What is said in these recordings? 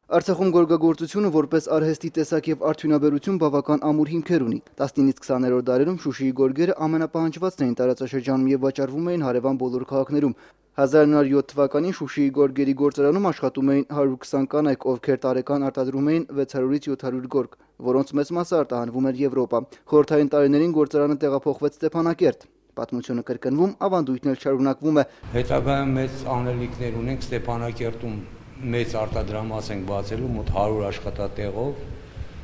Արցախում գորգագործությունը որպես արհեստի տեսակ եւ արդյունաբերություն բավական ամուր հիմքեր ունի։ 19-ից 20-րդ դարերում Շուշիի գորգերը ամենապահանջվածն էին տարածաշրջանում եւ վաճառվում էին հարևան բոլոր քաղաքներում։ 1907 թվականին Շուշիի գորգերի գործարանում աշխատում էին 120 կանայք, ովքեր տարեկան արտադրում էին 600-ից 700 գորգ, որոնց մեծ մասը արտահանվում էր Եվրոպա։ Խորհրդային տարիներին գործարանը տեղափոխվեց Ստեփանակերտ։ Պատմությունը կրկնվում, ավանդույթն էլ շարունակվում է։ Հետագայում մեծ անելիքներ ունենք Ստեփանակերտում մեծ արտադրամաս ենք բացելու մոտ 100 աշխատատեղով,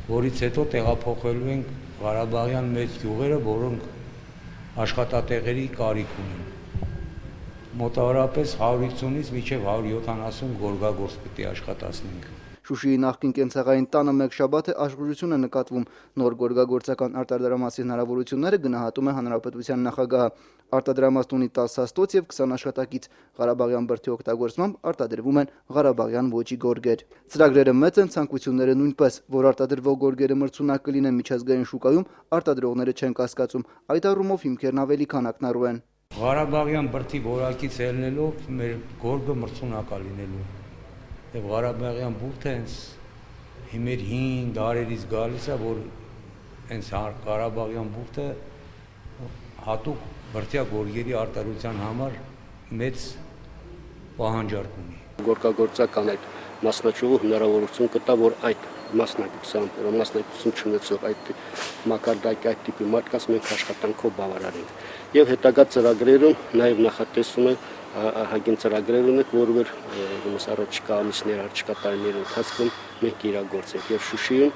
որից հետո տեղափոխվելու ենք Ղարաբաղյան մեծ գյուղերը, որոնք աշխատատեղերի կարիք ունեն։ Մոտավորապես 150-ից մինչև 170 գորգագործ պիտի աշխատացնենք։ Շուշիի նախկին կենցաղային տանը մեկ շաբաթ է աշխուժություն է նկատվում։ Նոր գորգագործական արտադրամասի հնարավորությունները գնահատում է Հանրապետության նախագահը։ Արտադրամասն ունի 10 հաստոց եւ 20 աշխատակից։ Ղարաբաղյան բրդի օգտագործմամբ արտադրվում են Ղարաբաղյան ոճի գորգեր։ Ծրագրերը մեծ են, ցանկությունները նույնպես, որ արտադրվող գորգերը մրցունակ կլինեն միջազգային շուկայում, արտադրողները չեն կասկածում։ Այդ առումով հիմքերն ավելի քանակնառու են։ Ղարաբաղյան բրդի որակից ելնելով մեր գորգը մրցունակ է լինելու։ Եվ Ղարաբաղյան բուրդը մեր հին դարերից գալիս է, որ հենց Ղարաբաղյան բուրդը հատուկ բրդյա գորգերի արտադրության համար մեծ պահանջարկ ունի։ Գորգագործական այդ մասնաճյուղը հնարավորություն կտա, որ այդ մասնակցություն չունեցող այդ մակարդակի այդ տիպի մարդկանց մենք աշխատանքով բավարարենք։ Եվ հետագա ծրագրերում նաև նախատեսում է ահագին ծրագրեր ունենք, որը առաջիկա ամիսներ, առաջիկա տարիների ընթացքում մենք իրագործենք եւ Շուշիում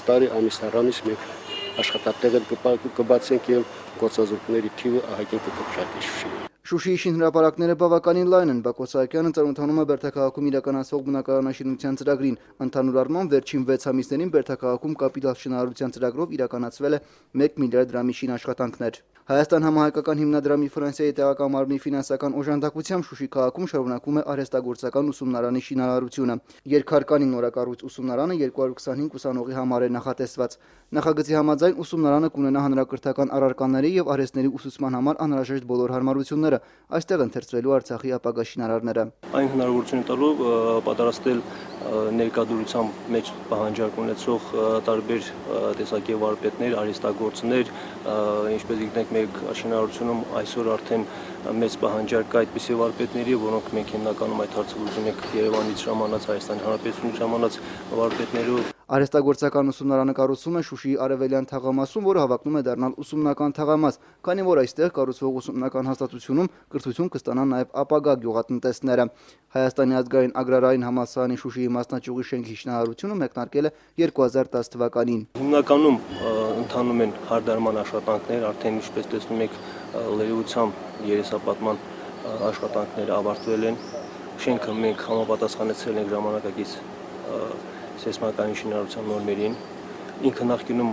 տարի ամիս առ ամիս մենք աշխատատեղեր կբացենք եւ գործազուրկների թիվը ահագին կկրճատի Շուշիում։ Շուշիի շինհրապարակները բավականին լայն են։ Բակո Սահակյանը ծանոթանում է Բերդաքաղաքում իրականացվող բնակարանաշինության ծրագրին։ Ընդհանուր առմամբ վերջին 6 ամիսներին Բերդաքաղաքում կապիտալ շինարարության ծրագրով իրականացվել է 1 միլիարդ դրամի շինաշխատանքներ։ Հայաստան համահայկական հիմնադրամի Ֆրանսիայի տեղական մարմնի ֆինանսական օժանդակությամբ Շուշի քաղաքում շարունակվում է արհեստագործական ուսումնարանի շինարարությունը։ Երկհարկանի նորակառույց ուսումնարանը 225 ուսանողի համար է նախատեսված։ Նախագծի համաձայն ուսումնարանը կունենա հանրակրթական առարկաների եւ արհեստների ուսուցման համար անհրաժեշտ բոլոր հարմարությունները։ Այստեղ ընթերցվելու Արցախի ապագա շինարարները։ Այն հնարավորություն տալով պատրաստել ներկայդրությամբ մեջ պահանջարկ ունեցող տարբեր տեսակի վարպետներ, արհեստագործներ, ինչպես գիտենք, մեր շինարարությունում այսօր արդեն մեծ պահանջարկ կա այդպիսի վարպետների, որոնք մենք հիմնականում այդ հարցը ուզում ենք Երևանից ժամանած, Հայաստանի Հանրապետությունից ժամանած վարպետներով։ Արհեստագործական ուսումնարանը կառուցվում է Շուշիի արևելյան թաղամասում, որը հավակնում է դառնալ ուսումնական թաղամաս, քանի որ այստեղ կառուցվող ուսումնական հաստատությունում կրթություն կստանան նաև ապագա գյուղատնտեսները։ Հայաստանի ազգային agrarային համալսարանի Շուշիի մասնաճյուղի շենքի շինարարությունը մեկնարկել է 2010 թվականին։ Հիմնականում ընթանում են հարդարման աշխատանքներ, արդեն ինչպես տեսնում եք, լրիվությամբ երեսապատման աշխատանքները ավարտվել են։ Շենքը մենք համապատասխանեցրել ենք ժամանակակից սեյսմական շինարարության նորմերին։ Ինքը նախկինում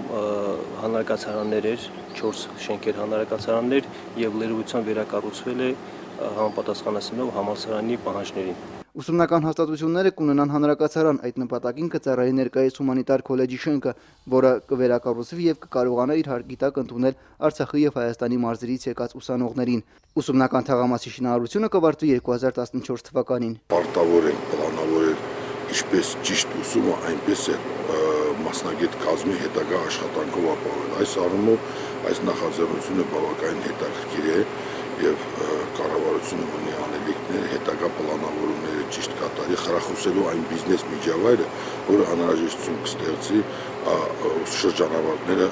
հանրակացարաններ էր, 4 շենքեր հանրակացարաններ եւ լրիվությամբ վերակառուցվել է համապատասխանեցնելով համալսարանի պահանջներին։ Ուսումնական հաստատությունները կունենան հանրակացարան, այդ նպատակին կծառայի ներկայիս հումանիտար քոլեջի շենքը, որը կվերակառուցվի եւ կկարողանա իր հարկիտակ ընդունել Արցախի եւ Հայաստանի մարզերից եկած ուսանողներին։ Ուսումնական թաղամասի շինարարությունը կավարտվի 2014 թվականին։ Պարտավոր են պլանավորել ինչպես ճիշտ ուսումը, այնպես է մասնագետ կազմի հետագա աշխատանքով ապահովել։ Այս առումով այս նախաձեռնությունը բավականին հետաքրքիր է եւ կառավարությունը ունի անելիքներ հետագա պլանավորումները ճիշտ կատարի, խրախուսելու այն բիզնես միջավայրը, որը անհրաժեշտություն կստեղծի շրջանավարտները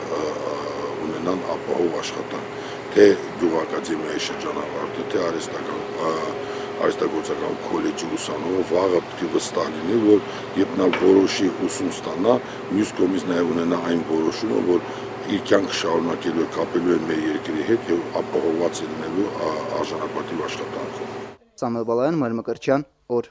ունենան ապահով աշխատանք, թե գյուղակադեմիայի շրջանավարտը, թե արհեստագործական քոլեջի ուսանողը վաղը պետք է վստահ լինի, որ երբ նա որոշի ուսում ստանա, մյուս կողմից նաև ունենա այն որոշումը, որ իր կյանքը շարունակելու է, կապելու է մեր երկրի հետ եւ ապահովված է լինելու արժանապատիվ աշխատանքով։ Սամվել Բալայան, Մարմակարչյան, օր։